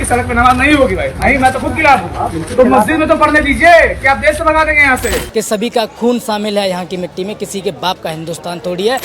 सड़क पे नमाज नहीं होगी भाई, नहीं, मैं तो खुद खिलाफ हूँ। तो मस्जिद में तो पढ़ने दीजिए कि आप देश से भगा देंगे यहाँ से। कि सभी का खून शामिल है यहाँ की मिट्टी में, किसी के बाप का हिंदुस्तान थोड़ी है।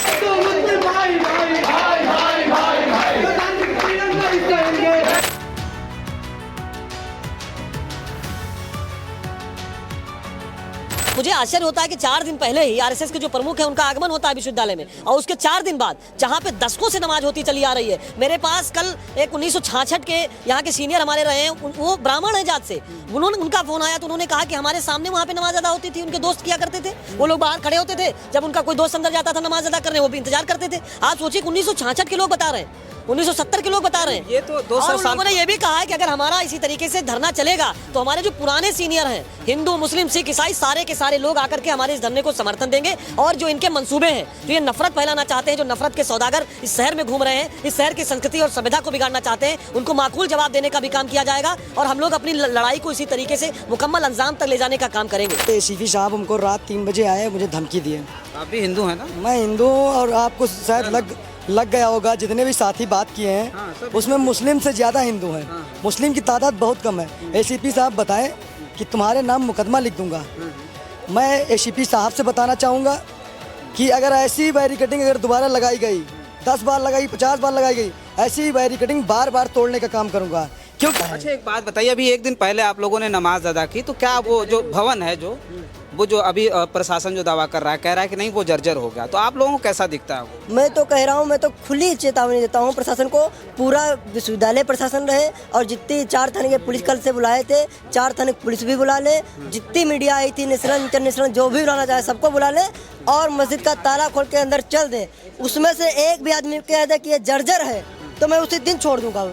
मुझे आश्चर्य होता है कि 4 दिन पहले ही आरएसएस के जो प्रमुख हैं उनका आगमन होता है विश्वविद्यालय में, और उसके 4 दिन बाद जहां पे दशकों से नमाज होती चली आ रही है। मेरे पास कल एक 1966 के यहाँ के सीनियर हमारे रहे हैं, वो ब्राह्मण है जात से, उनका फोन आया तो उन्होंने कहा कि हमारे सामने वहाँ पे नमाज अदा होती थी, उनके दोस्त किया करते थे, वो लोग बाहर खड़े होते थे, जब उनका कोई दोस्त अंदर जाता था नमाज अदा करने वो भी इंतजार करते थे। आप सोचिए 1966 के लोग बता रहे हैं, 1970 के लोग बता रहे हैं। ये तो 200 साल। लोगों ने ये भी कहा है कि अगर हमारा इसी तरीके से धरना चलेगा तो हमारे जो पुराने सीनियर हैं, हिंदू मुस्लिम सिख ईसाई, सारे के सारे लोग आकर के हमारे इस धरने को समर्थन देंगे। और जो इनके मंसूबे हैं, जो ये नफरत फैलाना चाहते हैं, जो नफरत के सौदागर इस शहर में घूम रहे हैं, इस शहर की संस्कृति और सभ्यता को बिगाड़ना चाहते हैं, उनको माकूल जवाब देने का भी काम किया जाएगा। और हम लोग अपनी लड़ाई को इसी तरीके से मुकम्मल अंजाम तक ले जाने का काम करेंगे। सीफी साहब हमको रात 3 बजे आए, मुझे धमकी दिए। आप भी हिंदू हैं ना? मैं हिंदू हूँ और आपको शायद लग गया होगा, जितने भी साथी बात किए हैं उसमें मुस्लिम से ज़्यादा हिंदू हैं। मुस्लिम की तादाद बहुत कम है। एसीपी साहब बताएं कि तुम्हारे नाम मुकदमा लिख दूंगा। मैं एसीपी साहब से बताना चाहूँगा कि अगर ऐसी बैरिकेडिंग अगर दोबारा लगाई गई, 10 बार लगाई, 50 बार लगाई गई, ऐसी बैरिकेडिंग बार बार तोड़ने का काम करूँगा। क्यों? अच्छा, एक बात बताइए, अभी एक दिन पहले आप लोगों ने नमाज अदा की, तो क्या वो जो भवन है वो जो अभी प्रशासन जो दावा कर रहा है, कह रहा है कि नहीं वो जर्जर हो गया, तो आप लोगों को कैसा दिखता है वो? मैं तो कह रहा हूँ, मैं तो खुली चेतावनी देता हूँ प्रशासन को। पूरा विश्वविद्यालय प्रशासन रहे और जितनी 4 थाने के पुलिस कल से बुलाए थे, 4 थाने पुलिस भी बुला ले, जितनी मीडिया आई थी, नेशनल इंटरनेशनल जो भी बुलाना चाहे सबको बुला ले और मस्जिद का ताला खोल के अंदर चल दे। उसमें से एक भी आदमी कह दे कि ये जर्जर है तो मैं उसी दिन छोड़ दूंगा।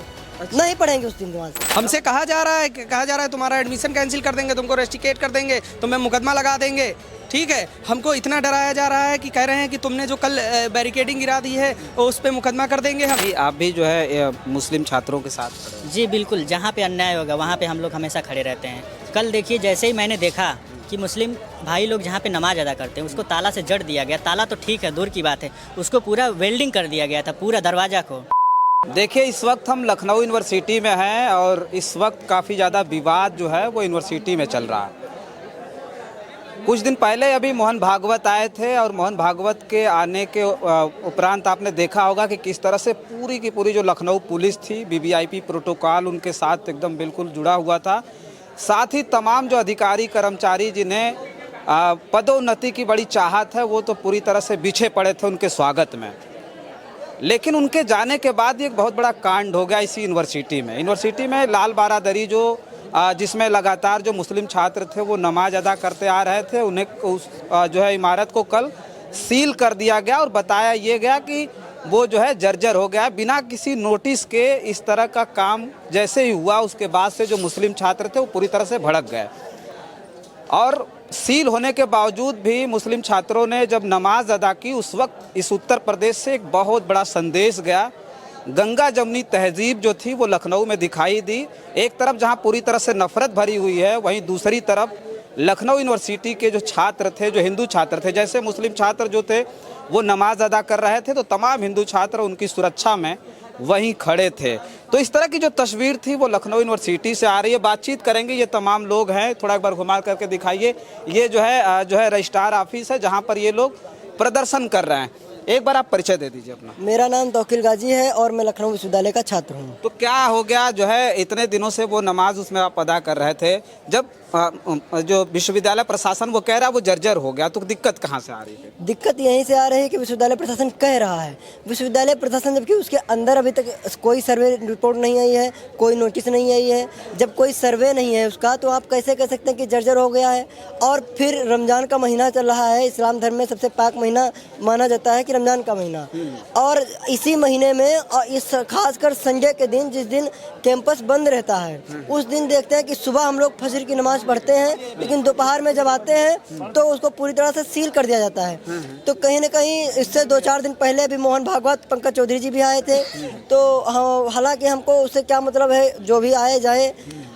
नहीं पढ़ेंगे उस दिन। हमसे कहा जा रहा है तुम्हारा एडमिशन कैंसिल कर देंगे, तुमको रेस्ट्रिकेट कर देंगे, तुम्हें मुकदमा लगा देंगे। ठीक है, हमको इतना डराया जा रहा है कि कह रहे हैं कि तुमने जो कल बैरिकेडिंग गिरा दी है उस पर मुकदमा कर देंगे हम। आप भी जो है मुस्लिम छात्रों के साथ? जी बिल्कुल, जहाँ पे अन्याय होगा वहाँ पे हम लोग हमेशा खड़े रहते हैं। कल देखिए, जैसे ही मैंने देखा कि मुस्लिम भाई लोग जहाँ पे नमाज अदा करते हैं उसको ताला से जड़ दिया गया। ताला तो ठीक है, दूर की बात है, उसको पूरा वेल्डिंग कर दिया गया था, पूरा दरवाजा को। देखिए, इस वक्त हम लखनऊ यूनिवर्सिटी में हैं और इस वक्त काफ़ी ज़्यादा विवाद जो है वो यूनिवर्सिटी में चल रहा है। कुछ दिन पहले अभी मोहन भागवत आए थे और मोहन भागवत के आने के उपरांत आपने देखा होगा कि किस तरह से पूरी की पूरी जो लखनऊ पुलिस थी, वीवीआईपी प्रोटोकॉल उनके साथ एकदम बिल्कुल जुड़ा हुआ था। साथ ही तमाम जो अधिकारी कर्मचारी जिन्हें पदोन्नति की बड़ी चाहत है वो तो पूरी तरह से पीछे पड़े थे उनके स्वागत में। लेकिन उनके जाने के बाद एक बहुत बड़ा कांड हो गया इसी यूनिवर्सिटी में लाल बारादरी जिसमें लगातार जो मुस्लिम छात्र थे वो नमाज अदा करते आ रहे थे, उन्हें उस जो है इमारत को कल सील कर दिया गया और बताया ये गया कि वो जो है जर्जर हो गया। बिना किसी नोटिस के इस तरह का काम जैसे ही हुआ, उसके बाद से जो मुस्लिम छात्र थे वो पूरी तरह से भड़क गए और सील होने के बावजूद भी मुस्लिम छात्रों ने जब नमाज अदा की, उस वक्त इस उत्तर प्रदेश से एक बहुत बड़ा संदेश गया। गंगा जमुनी तहजीब जो थी वो लखनऊ में दिखाई दी। एक तरफ जहां पूरी तरह से नफरत भरी हुई है, वहीं दूसरी तरफ लखनऊ यूनिवर्सिटी के जो छात्र थे, जो हिंदू छात्र थे, जैसे मुस्लिम छात्र जो थे वो नमाज अदा कर रहे थे तो तमाम हिंदू छात्र उनकी सुरक्षा में वहीं खड़े थे। तो इस तरह की जो तस्वीर थी वो लखनऊ यूनिवर्सिटी से आ रही है। बातचीत करेंगे, ये तमाम लोग हैं, थोड़ा एक बार घुमा करके दिखाइए। ये जो है रजिस्ट्रार ऑफिस है जहाँ पर ये लोग प्रदर्शन कर रहे हैं। एक बार आप परिचय दे दीजिए अपना। मेरा नाम तौकील गाजी है और मैं लखनऊ विश्वविद्यालय का छात्र हूँ। तो क्या हो गया जो है, इतने दिनों से वो नमाज उसमें आप अदा कर रहे थे, जब जो विश्वविद्यालय प्रशासन वो कह रहा है वो जर्जर हो गया, तो दिक्कत कहाँ से आ रही है? दिक्कत यहीं से आ रही है कि विश्वविद्यालय प्रशासन कह रहा है, विश्वविद्यालय प्रशासन जबकि उसके अंदर अभी तक कोई सर्वे रिपोर्ट नहीं आई है, कोई नोटिस नहीं आई है। जब कोई सर्वे नहीं है उसका तो आप कैसे कह सकते हैं कि जर्जर हो गया है? और फिर रमज़ान का महीना चल रहा है, इस्लाम धर्म में सबसे पाक महीना माना जाता है कि रमज़ान का महीना, और इसी महीने में और इस खासकर संडे के दिन जिस दिन कैंपस बंद रहता है, उस दिन देखते हैं कि सुबह हम लोग फजर की नमाज पढ़ते हैं, लेकिन दोपहर में जब आते हैं तो उसको पूरी तरह से सील कर दिया जाता है। तो कहीं न कहीं इससे 2-4 दिन पहले भी मोहन भागवत, पंकज चौधरी जी भी आए थे। तो हालांकि हमको उससे क्या मतलब है, जो भी आए जाए,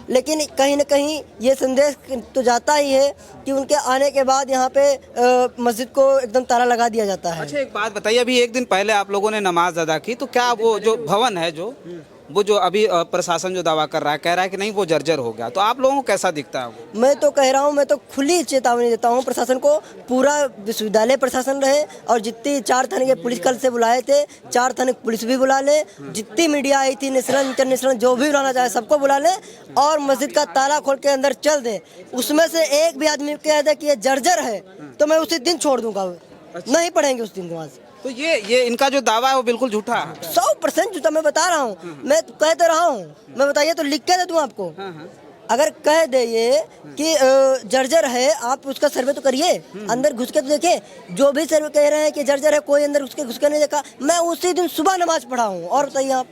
लेकिन कहीं न कहीं ये संदेश तो जाता ही है कि उनके आने के बाद यहाँ पे मस्जिद को एकदम ताला लगा दिया जाता है। अच्छा, एक बात बताइए, अभी एक दिन पहले आप लोगों ने नमाज अदा की, तो क्या वो जो भवन है वो जो अभी प्रशासन जो दावा कर रहा है, कह रहा है कि नहीं वो जर्जर हो गया, तो आप लोगों को कैसा दिखता है वो? मैं तो कह रहा हूँ, मैं तो खुली चेतावनी देता हूँ प्रशासन को, पूरा विश्वविद्यालय प्रशासन रहे और जितनी 4 थाने के पुलिस कल से बुलाए थे, 4 थाने पुलिस भी बुला ले, जितनी मीडिया आई थी नेशनल इंटरनेशनल जो भी बुलाना चाहे सबको बुला ले और मस्जिद का ताला खोल के अंदर चल दे। उसमें से एक भी आदमी कह दे कि ये जर्जर है तो मैं उसी दिन छोड़ दूंगा, नहीं पढ़ेंगे उस दिन नमाज। तो ये इनका जो दावा है वो बिल्कुल झूठा है। 100% झूठा, मैं बता रहा हूँ, मैं कह तो रहा हूँ, मैं बताइए तो लिख के दे दूँ आपको। अगर कह दे ये कि जर्जर है, आप उसका सर्वे तो करिए, अंदर घुस के तो देखिए। जो भी सर्वे कह रहे हैं कि जर्जर है, कोई अंदर घुस के नहीं देखा। मैं उसी दिन सुबह नमाज पढ़ा हूँ, और बताइए आप,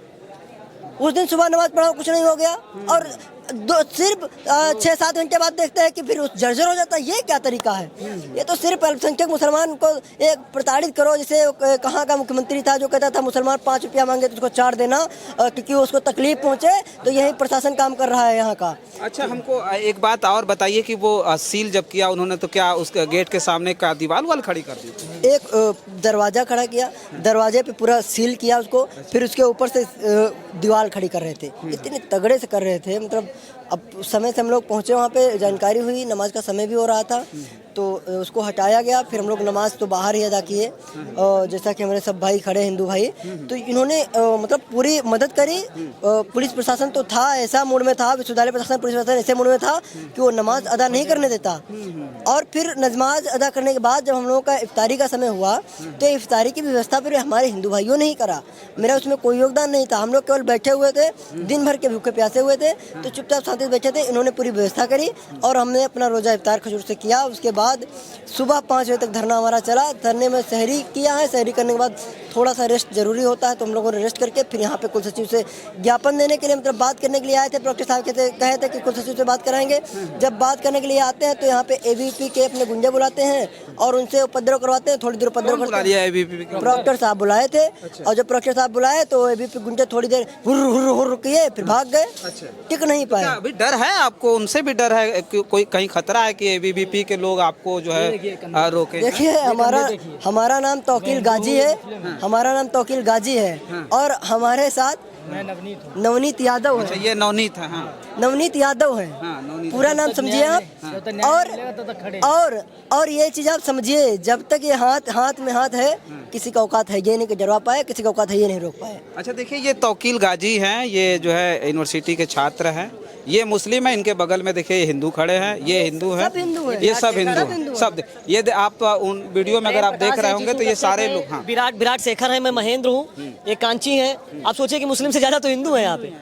उस दिन सुबह नमाज पढ़ा, कुछ नहीं हो गया, और सिर्फ 6-7 घंटे बाद देखते हैं कि फिर उस जर्जर हो जाता है। ये क्या तरीका है? ये तो सिर्फ अल्पसंख्यक मुसलमान को एक प्रताड़ित करो। जैसे कहाँ का मुख्यमंत्री था जो कहता था मुसलमान 5 रुपया मांगे तो उसको 4 देना, क्योंकि उसको तकलीफ पहुँचे, तो यही प्रशासन काम कर रहा है यहाँ का। अच्छा, हमको एक बात और बताइए कि वो सील जब किया उन्होंने तो क्या उस गेट के सामने का दीवार वाल खड़ी कर दी? एक दरवाजा खड़ा किया, दरवाजे पे पूरा सील किया उसको, फिर उसके ऊपर से दीवार खड़ी कर रहे थे। इतने तगड़े से कर रहे थे, मतलब अब समय से हम लोग पहुँचे वहाँ पे, जानकारी हुई, नमाज का समय भी हो रहा था, तो उसको हटाया गया। फिर हम लोग नमाज तो बाहर ही अदा किए, और जैसा कि हमारे सब भाई खड़े हिंदू भाई, तो इन्होंने मतलब पूरी मदद करी। पुलिस प्रशासन तो था ऐसा मूड में था, विश्वविद्यालय प्रशासन पुलिस प्रशासन ऐसे मूड में था कि वो नमाज अदा नहीं करने देता। और फिर नमाज अदा करने के बाद जब हम लोगों का इफ्तारी का समय हुआ, तो इफ्तारी की व्यवस्था फिर हमारे हिंदू भाइयों ने ही करा, मेरा उसमें कोई योगदान नहीं था। हम लोग केवल बैठे हुए थे, दिन भर के भूखे प्यासे हुए थे, तो चुपचाप शांति से बैठे थे। इन्होंने पूरी व्यवस्था करी और हमने अपना रोजा इफ्तार खजूर से किया। उसके बाद सुबह 5 बजे तक धरना हमारा चला। धरने में सहरी किया है, सहरी करने के बाद थोड़ा सा रेस्ट जरूरी होता है, तो हम लोगों ने रेस्ट करके फिर यहाँ पे कुल सचिव से ज्ञापन देने के लिए, मतलब बात करने के लिए आए थे। प्रोक्टर साहब कहे थे कि कुल सचिव से बात कराएंगे। जब बात करने के लिए आते हैं तो यहाँ पे ABP के अपने गुंडे बुलाते हैं और उनसे उपद्रव करवाते हैं। थोड़ी देर उपद्रव करते हैं, प्रोक्टर साहब बुलाए थे। और जब प्रोक्टर साहब बुलाए तो ABP गुंडे थोड़ी देर हुर्र हुर्र हुर्र किए, फिर भाग गए, टिक नहीं पाए। अभी डर है आपको, उनसे भी डर है कि कोई कहीं खतरा है कि ABVP के लोग आपको जो है रोके? देखिए, हमारा नाम तौकील गाजी है, हमारा नाम तौकील गाजी है, और हमारे साथ नवनीत यादव है। अच्छा, ये नवनीत है। हाँ, नवनीत यादव है, पूरा नाम समझिए आप। और ये चीज आप समझिए, जब तक ये हाथ में हाथ है, किसी का औकात है ये नहीं कि डरवा पाए, किसी का औकात है ये नहीं रोक पाए। अच्छा, देखिए ये तौकील गाजी हैं, ये जो है यूनिवर्सिटी के छात्र हैं। ये मुस्लिम है, इनके बगल में देखिए ये हिंदू खड़े हैं, ये हिंदू हैं, ये सब हिंदू हैं, सब। ये आप उन वीडियो में अगर आप देख रहे होंगे तो ये सारे लोग। हाँ, विराट शेखर है, मैं महेंद्र हूँ, ये कांची है। आप सोचिए कि मुस्लिम से ज्यादा तो हिंदू है यहाँ पे।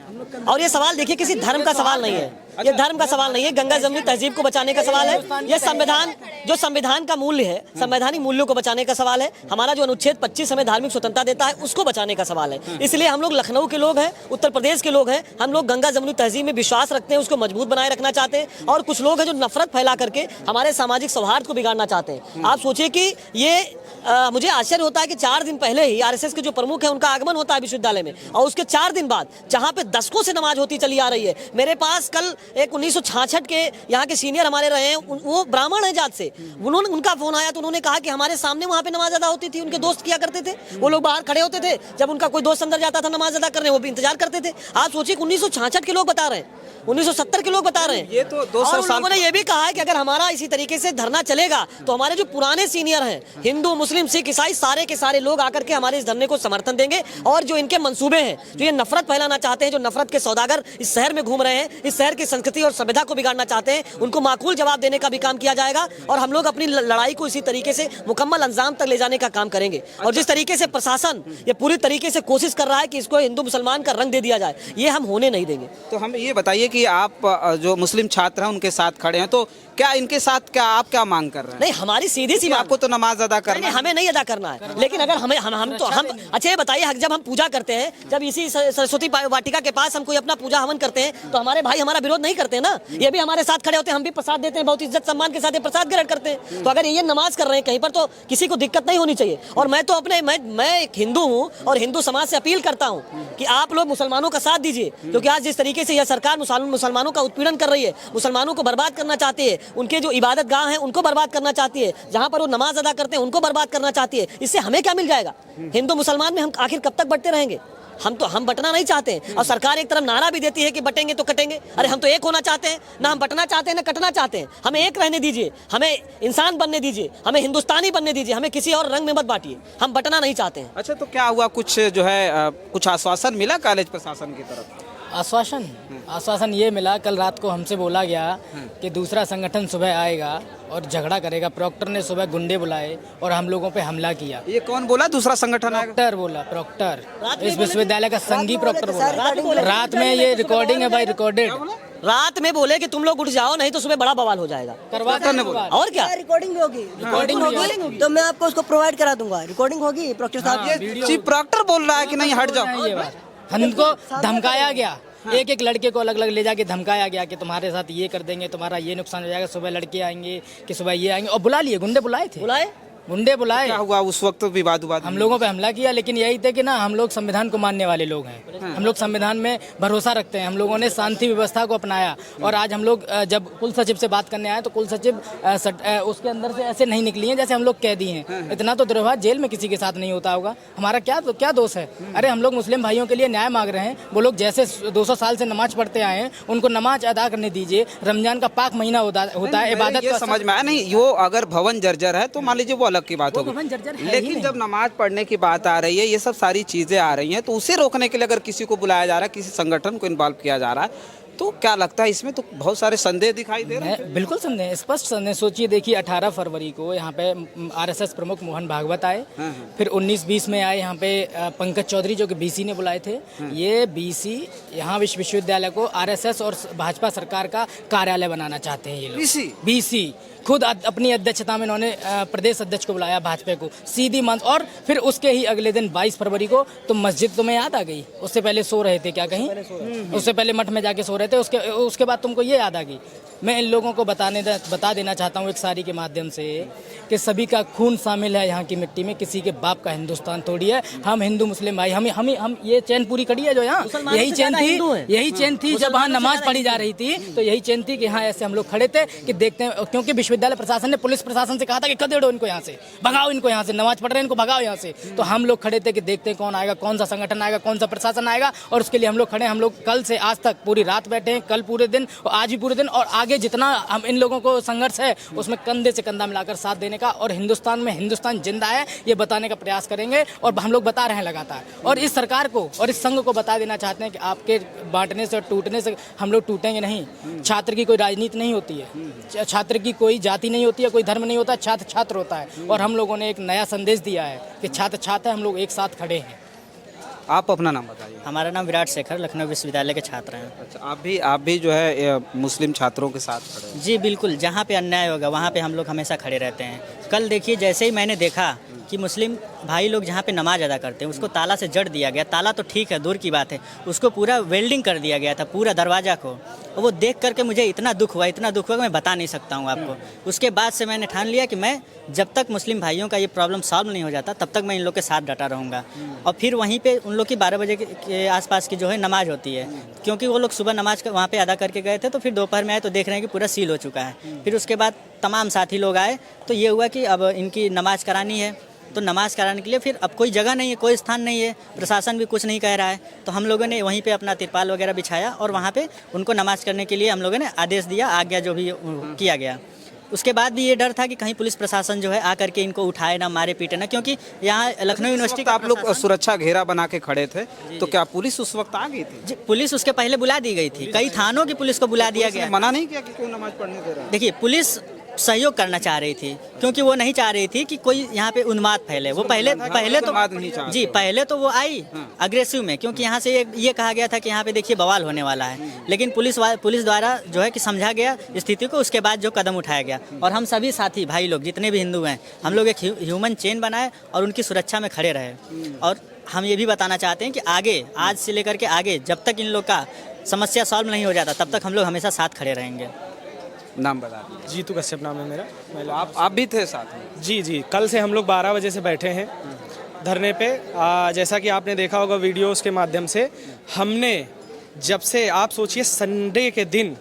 और ये सवाल देखिए किसी धर्म का सवाल नहीं है, ये धर्म का सवाल नहीं है, गंगा जमुनी तहजीब को बचाने का सवाल है। ये संविधान, जो संविधान का मूल्य है, संवैधानिक मूल्यों को बचाने का सवाल है। हमारा जो अनुच्छेद 25 हमें धार्मिक स्वतंत्रता देता है, उसको बचाने का सवाल है। इसलिए हम लोग लखनऊ के लोग हैं, उत्तर प्रदेश के लोग हैं, हम लोग गंगा जमुनी तहजीब में विश्वास रखते हैं, उसको मजबूत बनाए रखना चाहते हैं। और कुछ लोग हैं जो नफरत फैला करके हमारे सामाजिक सौहार्द को बिगाड़ना चाहते हैं। आप सोचिए कि ये मुझे आश्चर्य होता है कि 4 दिन पहले ही RSS के जो प्रमुख है उनका आगमन होता है विश्वविद्यालय में, और उसके 4 दिन बाद जहाँ पे दशकों से नमाज होती चली आ रही है। मेरे पास कल एक 1966 के यहाँ के सीनियर हमारे रहे हैं, वो ब्राह्मण है जात से, उनका फोन आया तो उन्होंने कहा कि हमारे सामने वहाँ पे नमाज अदा होती थी, उनके दोस्त किया करते थे, वो लोग बाहर खड़े होते थे, जब उनका कोई दोस्त अंदर जाता था नमाज अदा करने, वो भी इंतजार करते थे। आप सोचिए 1966 के लोग बता रहे हैं, 1970 के लोग बता रहे हैं। ये तो 200 साल। लोगों ने ये भी कहा है कि अगर हमारा इसी तरीके से धरना चलेगा तो हमारे जो पुराने सीनियर हैं, हिंदू मुस्लिम सिख ईसाई, सारे के सारे लोग आकर के हमारे इस धरने को समर्थन देंगे। और जो इनके मंसूबे हैं, जो ये नफरत फैलाना चाहते हैं, जो नफरत के सौदागर इस शहर में घूम रहे हैं, इस शहर की संस्कृति और सभ्यता को बिगाड़ना चाहते हैं, उनको माकूल जवाब देने का भी काम किया जाएगा। और हम लोग अपनी लड़ाई को इसी तरीके से मुकम्मल अंजाम तक ले जाने का काम करेंगे। और जिस तरीके से प्रशासन ये पूरी तरीके से कोशिश कर रहा है कि इसको हिंदू मुसलमान का रंग दे दिया जाए, ये हम होने नहीं देंगे। तो हम ये बताइए कि आप जो मुस्लिम छात्र हैं उनके साथ खड़े हैं, तो क्या इनके साथ क्या आप क्या मांग कर रहे हैं? नहीं, हमारी सीधी सी आपको तो नमाज अदा करना है। हमें नहीं अदा करना है, लेकिन अगर हम अच्छा ये बताइए, जब हम पूजा करते हैं, जब इसी सरस्वती वाटिका के पास हम कोई अपना पूजा हवन करते हैं, तो हमारे भाई हमारा विरोध नहीं करते ना, ये भी हमारे साथ खड़े होते हैं, हम भी प्रसाद देते हैं, बहुत इज्जत सम्मान के साथ प्रसाद ग्रहण करते हैं। तो अगर ये नमाज कर रहे हैं कहीं पर, तो किसी को दिक्कत नहीं होनी चाहिए। और मैं तो मैं एक हिंदू हूँ और हिंदू समाज से अपील करता हूँ कि आप लोग मुसलमानों का साथ दीजिए, क्योंकि आज जिस तरीके से यह सरकार मुसलमानों का उत्पीड़न कर रही है, मुसलमानों को बर्बाद करना चाहती है, उनके जो इबादत गाह हैं उनको बर्बाद करना चाहती है, जहां पर वो नमाज अदा करते हैं उनको बर्बाद करना चाहती है, इससे हमें क्या मिल जाएगा? हिंदू मुसलमान में हम आखिर कब तक बढ़ते रहेंगे? हम बटना नहीं चाहते हैं। और सरकार एक तरफ नारा भी देती है कि बटेंगे तो कटेंगे। अरे हम तो एक होना चाहते हैं, ना हम बटना चाहते हैं ना कटना चाहते हैं। हमें एक रहने दीजिए, हमें इंसान बनने दीजिए, हमें हिंदुस्तानी बनने दीजिए, हमें किसी और रंग में मत बांटिए। हम बटना नहीं चाहते हैं। अच्छा, तो क्या हुआ, कुछ जो है कुछ आश्वासन मिला कॉलेज प्रशासन की तरफ? आश्वासन ये मिला, कल रात को हमसे बोला गया कि दूसरा संगठन सुबह आएगा और झगड़ा करेगा। प्रॉक्टर ने सुबह गुंडे बुलाए और हम लोगों पे हमला किया। ये कौन बोला दूसरा संगठन आएगा? प्रॉक्टर बोला, प्रॉक्टर इस विश्वविद्यालय का संघी प्रॉक्टर बोला। रात में ये रिकॉर्डिंग है भाई, रिकॉर्डेड। रात में बोले कि तुम लोग उठ जाओ, नहीं तो सुबह बड़ा बवाल हो जाएगा। और क्या रिकॉर्डिंग होगी, रिकॉर्डिंग होगी तो मैं आपको उसको प्रोवाइड करा दूंगा। रिकॉर्डिंग होगी प्रॉक्टर साहब। ये चीफ प्रॉक्टर बोल रहा है कि नहीं हट जाओ। ये बात हमको धमकाया गया, एक एक लड़के को अलग अलग ले जाके धमकाया गया कि तुम्हारे साथ ये कर देंगे, तुम्हारा ये नुकसान हो जाएगा। सुबह लड़के आएंगे कि सुबह ये आएंगे, और बुला लिए, गुंडे बुलाए थे, गुंडे बुलाए। क्या हुआ उस वक्त? विवाद हम लोगों पे हमला किया, लेकिन यही थे कि ना हम लोग संविधान को मानने वाले लोग हैं, हम लोग संविधान में भरोसा रखते हैं। हम लोगों ने शांति व्यवस्था को अपनाया। और आज हम लोग जब कुल सचिव से बात करने आए तो कुल सचिव उसके अंदर से ऐसे नहीं निकली हैं जैसे हम लोग कह दिए हैं। इतना तो दुर्व्यवहार जेल में किसी के साथ नहीं होता होगा। हमारा क्या दोष है? अरे हम लोग मुस्लिम भाइयों के लिए न्याय मांग रहे हैं। वो लोग जैसे 200 साल से नमाज पढ़ते आए हैं, उनको नमाज अदा करने दीजिए। रमजान का पाक महीना होता है, इबादत का समझ में आया नहीं। वो अगर भवन जर्जर है तो मान लीजिए वो अलग की बात होगी, लेकिन जब नमाज पढ़ने की बात आ रही है, ये सब सारी चीजें आ रही हैं, तो उसे रोकने के लिए अगर किसी को बुलाया जा रहा है, किसी संगठन को इन्वॉल्व किया जा रहा है, तो क्या लगता है इसमें तो बहुत सारे संदेह दिखाई दे रहे हैं। बिल्कुल संदेह, स्पष्ट संदेह। सोचिए, देखिए 18 फरवरी को यहाँ पे आरएसएस प्रमुख मोहन भागवत आए, फिर 19-20 में आए यहाँ पे पंकज चौधरी जो कि बीसी ने बुलाए थे। ये बीसी यहाँ विश्वविद्यालय को आरएसएस और भाजपा सरकार का कार्यालय बनाना चाहते हैं ये लोग। बीसी खुद अपनी अध्यक्षता में इन्होंने प्रदेश अध्यक्ष को बुलाया, भाजपा को सीधी मंच। और फिर उसके ही अगले दिन 22 फरवरी को तो मस्जिद तुम्हें याद आ गई, उससे पहले सो रहे थे क्या कहीं, उससे पहले मठ में जाके सो रहे थे, उसके बाद तुमको ये याद आ गई। मैं इन लोगों को बता देना चाहता हूँ एक शायरी के माध्यम से कि सभी का खून शामिल है यहाँ की मिट्टी में, किसी के बाप का हिंदुस्तान थोड़ी है। हम हिंदू मुस्लिम भाई, हम ये चैन पूरी कड़ी है जो यहाँ, यही चैन थी जब वहाँ नमाज पढ़ी जा रही थी, तो यही चैन थी कि हाँ ऐसे हम लोग खड़े थे कि देखते हैं। क्योंकि विश्वविद्यालय प्रशासन ने पुलिस प्रशासन से कहा था कि कदेड़ो इनको यहाँ से, भगाओ इनको यहाँ से, नमाज पढ़ रहे हैं इनको भगाओ यहाँ से। तो हम लोग खड़े थे कि देखते हैं कौन आएगा, कौन सा संगठन आएगा, कौन सा प्रशासन आएगा, और उसके लिए हम लोग खड़े हैं। हम लोग कल से आज तक पूरी रात बैठे हैं, कल पूरे दिन और आज भी पूरे दिन, और आगे जितना हम इन लोगों को संघर्ष है उसमें कंधे से कंधा मिलाकर साथ देने का, और हिंदुस्तान में हिंदुस्तान जिंदा है ये बताने का प्रयास करेंगे। और हम लोग बता रहे हैं लगातार, और इस सरकार को और इस संघ को बता देना चाहते हैं कि आपके बांटने से और टूटने से हम लोग टूटेंगे नहीं। छात्र की कोई राजनीति नहीं होती है, छात्र की कोई जाति नहीं होती है, कोई धर्म नहीं होता, छात्र छात्र होता है। और हम लोगों ने एक नया संदेश दिया है कि छात्र छात्र हम लोग एक साथ खड़े हैं। आप अपना नाम बताइए। हमारा नाम विराट शेखर, लखनऊ विश्वविद्यालय के छात्र हैं। अच्छा, आप भी जो है मुस्लिम छात्रों के साथ खड़े हैं? जी बिल्कुल, जहाँ पे अन्याय होगा वहाँ पे हम लोग हमेशा खड़े रहते हैं। कल देखिए, जैसे ही मैंने देखा कि मुस्लिम भाई लोग जहाँ पे नमाज अदा करते हैं उसको ताला से जड़ दिया गया। ताला तो ठीक है, दूर की बात है, उसको पूरा वेल्डिंग कर दिया गया था, पूरा दरवाज़ा को। और वो देख करके मुझे इतना दुख हुआ कि मैं बता नहीं सकता हूँ आपको। उसके बाद से मैंने ठान लिया कि मैं जब तक मुस्लिम भाइयों का ये प्रॉब्लम सॉल्व नहीं हो जाता तब तक मैं इन लोग के साथ डटा रहूँगा। और फिर वहीं पे उन लोग की 12 बजे के आसपास की जो है नमाज होती है, क्योंकि वो लोग सुबह नमाज वहाँ पे अदा करके गए थे, तो फिर दोपहर में आए तो देख रहे हैं कि पूरा सील हो चुका है। फिर उसके बाद तमाम साथी लोग आए, तो ये हुआ कि अब इनकी नमाज करानी है, तो नमाज कराने के लिए फिर अब कोई जगह नहीं है, कोई स्थान नहीं है, प्रशासन भी कुछ नहीं कह रहा है, तो हम लोगों ने वहीं पे अपना तिरपाल वगैरह बिछाया और वहाँ पे उनको नमाज करने के लिए हम लोगों ने आदेश दिया, आज्ञा जो भी किया गया। उसके बाद भी ये डर था कि कहीं पुलिस प्रशासन जो है आकर के इनको उठाए ना, मारे पीटे ना, क्योंकि यहाँ लखनऊ यूनिवर्सिटी का आप लोग सुरक्षा घेरा बना के खड़े थे, तो क्या पुलिस उस वक्त आ गई थी? जी, पुलिस उसके पहले बुला दी गई थी, कई थानों की पुलिस को बुला दिया गया। मना नहीं किया कि कोई नमाज पढ़ने दे रहा है? देखिए, पुलिस सहयोग करना चाह रही थी, क्योंकि वो नहीं चाह रही थी कि कोई यहाँ पे उन्माद फैले। वो पहले तो वो आई अग्रेसिव में, क्योंकि यहाँ से ये कहा गया था कि यहाँ पे देखिए बवाल होने वाला है, लेकिन पुलिस द्वारा जो है कि समझा गया स्थिति को, उसके बाद जो कदम उठाया गया। और हम सभी साथी भाई लोग जितने भी हिंदू हैं, हम लोग एक ह्यूमन चेन बनाए और उनकी सुरक्षा में खड़े रहे। और हम ये भी बताना चाहते हैं कि आगे, आज से लेकर के आगे, जब तक इन लोग का समस्या सॉल्व नहीं हो जाता तब तक हम लोग हमेशा साथ खड़े रहेंगे। नाम बता दीजिए। जीतू कश्यप नाम है मेरा। आप भी थे साथ में? जी, कल से हम लोग 12 बजे से बैठे हैं धरने पे। जैसा कि आपने देखा होगा वीडियोस के माध्यम से, हमने जब से, आप सोचिए संडे के दिन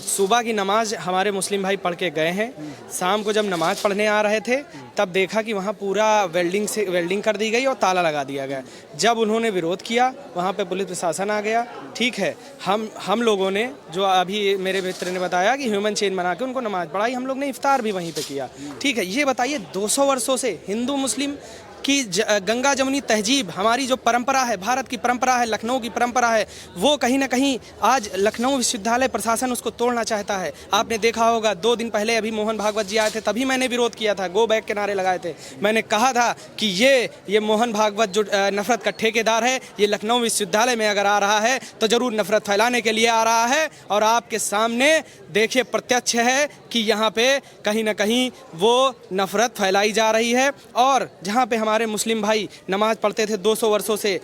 सुबह की नमाज हमारे मुस्लिम भाई पढ़ के गए हैं। शाम को जब नमाज पढ़ने आ रहे थे तब देखा कि वहाँ पूरा वेल्डिंग कर दी गई और ताला लगा दिया गया। जब उन्होंने विरोध किया वहाँ पे पुलिस प्रशासन आ गया। ठीक है, हम लोगों ने, जो अभी मेरे मित्र ने बताया कि ह्यूमन चेन बना के उनको नमाज पढ़ाई, हम लोग ने इफ्तार भी वहीं पे किया। ठीक है, ये बताइए 200 वर्षों से हिंदू मुस्लिम कि गंगा जमुनी तहजीब, हमारी जो परंपरा है, भारत की परंपरा है, लखनऊ की परंपरा है, वो कहीं ना कहीं आज लखनऊ विश्वविद्यालय प्रशासन उसको तोड़ना चाहता है। आपने देखा होगा 2 दिन पहले अभी मोहन भागवत जी आए थे, तभी मैंने विरोध किया था, गो बैक के नारे लगाए थे। मैंने कहा था कि ये मोहन भागवत जो नफरत का ठेकेदार है, ये लखनऊ विश्वविद्यालय में अगर आ रहा है तो ज़रूर नफरत फैलाने के लिए आ रहा है। और आपके सामने देखिए प्रत्यक्ष है कि यहाँ पे कहीं ना कहीं वो नफरत फैलाई जा रही है। और जहाँ पे हमारे मुस्लिम भाई नमाज पढ़ते थे, 200 वर्षों से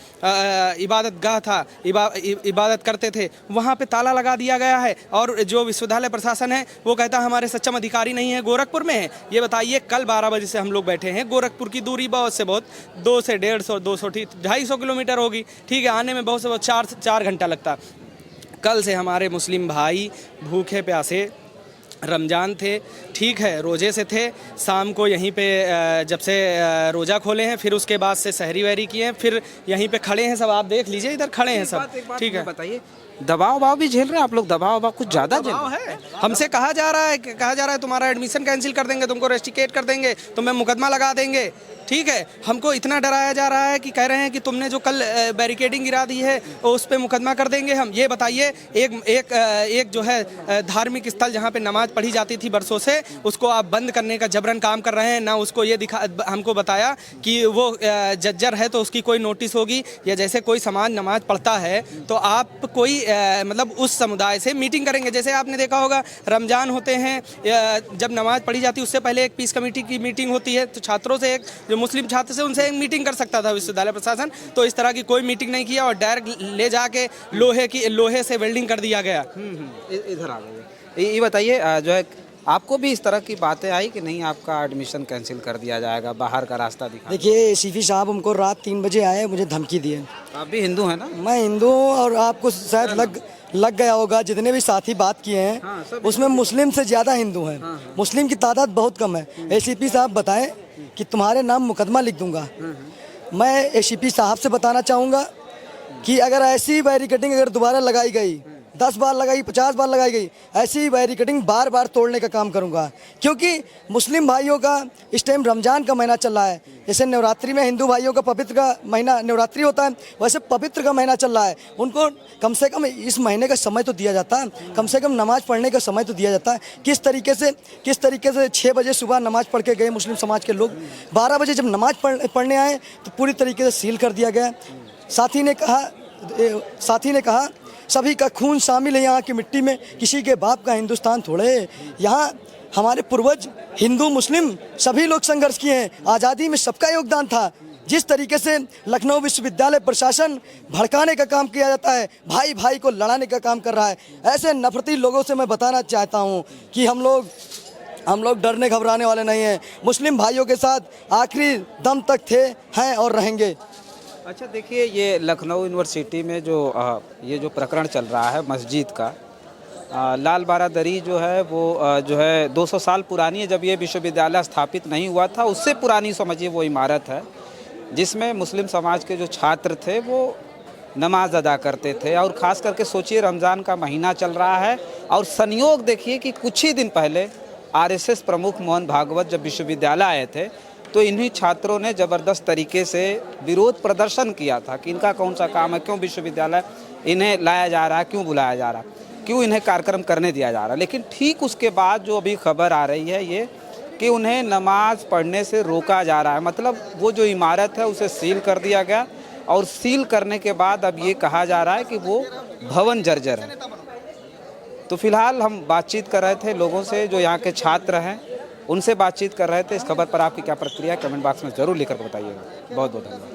इबादत गाह था, इबादत करते थे, वहाँ पे ताला लगा दिया गया है। और जो विश्वविद्यालय प्रशासन है वो कहता है हमारे सक्षम अधिकारी नहीं है, गोरखपुर में है। ये बताइए, कल 12 बजे से हम लोग बैठे हैं, गोरखपुर की दूरी बहुत से बहुत 2 से 150 200 250 किलोमीटर होगी। ठीक है, आने में बहुत से बहुत 4 घंटा लगता। कल से हमारे मुस्लिम भाई भूखे प्यासे रमज़ान थे, ठीक है, रोज़े से थे। शाम को यहीं पे जब से रोज़ा खोले हैं, फिर उसके बाद से सहरी वहरी किए हैं, फिर यहीं पे खड़े हैं सब। आप देख लीजिए, इधर खड़े हैं सब। ठीक है, बताइए, दबाव भी झेल रहे हैं आप लोग? दबाव कुछ ज़्यादा है। हमसे कहा जा रहा है तुम्हारा एडमिशन कैंसिल कर देंगे, तुमको रेस्ट्रिकेट कर देंगे, तुम्हें मुकदमा लगा देंगे। ठीक है, हमको इतना डराया जा रहा है कि कह रहे हैं कि तुमने जो कल बैरिकेडिंग गिरा दी है उस पर मुकदमा कर देंगे हम। ये बताइए, एक जो है धार्मिक स्थल जहाँ पे नमाज पढ़ी जाती थी बरसों से, उसको आप बंद करने का जबरन काम कर रहे हैं। ना उसको ये हमको बताया कि वो जज्जर है तो उसकी कोई नोटिस होगी, या जैसे कोई समाज नमाज पढ़ता है तो आप कोई मतलब उस समुदाय से मीटिंग करेंगे। जैसे आपने देखा होगा रमज़ान होते हैं, जब नमाज पढ़ी जाती है उससे पहले एक पीस कमेटी की मीटिंग होती है, तो छात्रों से, एक जो मुस्लिम छात्र से, उनसे एक मीटिंग कर सकता था विश्वविद्यालय प्रशासन। तो इस तरह की कोई मीटिंग नहीं किया और डायरेक्ट ले जाके लोहे से वेल्डिंग कर दिया गया। इधर आ गए। ये बताइए, जो है आपको भी इस तरह की बातें आई कि नहीं आपका एडमिशन कैंसिल कर दिया जाएगा, बाहर का रास्ता दिखा? देखिए, सीपी साहब हमको रात 3 बजे आए, मुझे धमकी दिए। आप भी हिंदू हैं ना? मैं हिंदू हूँ, और आपको शायद लग गया होगा, जितने भी साथी बात किए हैं उसमें मुस्लिम से ज़्यादा हिंदू हैं। मुस्लिम की तादाद बहुत कम है। एसीपी साहब बताएं कि तुम्हारे नाम मुकदमा लिख दूंगा। मैं एसीपी साहब से बताना चाहूँगा कि अगर ऐसी बैरिकेडिंग अगर दोबारा लगाई गई, 10 बार लगाई, 50 बार लगाई गई, ऐसी बैरिकेडिंग बार बार तोड़ने का काम करूंगा। क्योंकि मुस्लिम भाइयों का इस टाइम रमज़ान का महीना चल रहा है। जैसे नवरात्रि में हिंदू भाइयों का पवित्र का महीना नवरात्रि होता है, वैसे पवित्र का महीना चल रहा है। उनको कम से कम इस महीने का समय तो दिया जाता है, कम से कम नमाज़ पढ़ने का समय तो दिया जाता है। किस तरीके से 6 बजे सुबह नमाज़ पढ़ के गए मुस्लिम समाज के लोग, 12 बजे जब नमाज़ पढ़ने आए तो पूरी तरीके से सील कर दिया गया। साथी ने कहा सभी का खून शामिल है यहाँ की मिट्टी में, किसी के बाप का हिंदुस्तान थोड़े। यहाँ हमारे पूर्वज हिंदू मुस्लिम सभी लोग संघर्ष किए हैं, आज़ादी में सबका योगदान था। जिस तरीके से लखनऊ विश्वविद्यालय प्रशासन भड़काने का काम किया जाता है, भाई भाई को लड़ाने का काम कर रहा है, ऐसे नफरती लोगों से मैं बताना चाहता हूँ कि हम लोग डरने घबराने वाले नहीं हैं। मुस्लिम भाइयों के साथ आखिरी दम तक थे, हैं और रहेंगे। अच्छा, देखिए, ये लखनऊ यूनिवर्सिटी में ये जो प्रकरण चल रहा है मस्जिद का, लाल बारादरी जो है वो जो है 200 साल पुरानी है। जब ये विश्वविद्यालय स्थापित नहीं हुआ था उससे पुरानी समझिए वो इमारत है, जिसमें मुस्लिम समाज के जो छात्र थे वो नमाज अदा करते थे। और ख़ास करके सोचिए, रमज़ान का महीना चल रहा है और संयोग देखिए कि कुछ ही दिन पहले आरएसएस प्रमुख मोहन भागवत जब विश्वविद्यालय आए थे तो इन्हीं छात्रों ने ज़बरदस्त तरीके से विरोध प्रदर्शन किया था कि इनका कौन सा काम है, क्यों विश्वविद्यालय इन्हें लाया जा रहा है, क्यों बुलाया जा रहा है, क्यों इन्हें कार्यक्रम करने दिया जा रहा है। लेकिन ठीक उसके बाद जो अभी खबर आ रही है ये कि उन्हें नमाज पढ़ने से रोका जा रहा है। मतलब वो जो इमारत है उसे सील कर दिया गया, और सील करने के बाद अब ये कहा जा रहा है कि वो भवन जर्जर है। तो फिलहाल हम बातचीत कर रहे थे लोगों से जो यहाँ के छात्र हैं, उनसे बातचीत कर रहे थे। इस खबर पर आपकी क्या प्रतिक्रिया है, कमेंट बॉक्स में ज़रूर लिखकर बताइएगा। बहुत बहुत धन्यवाद।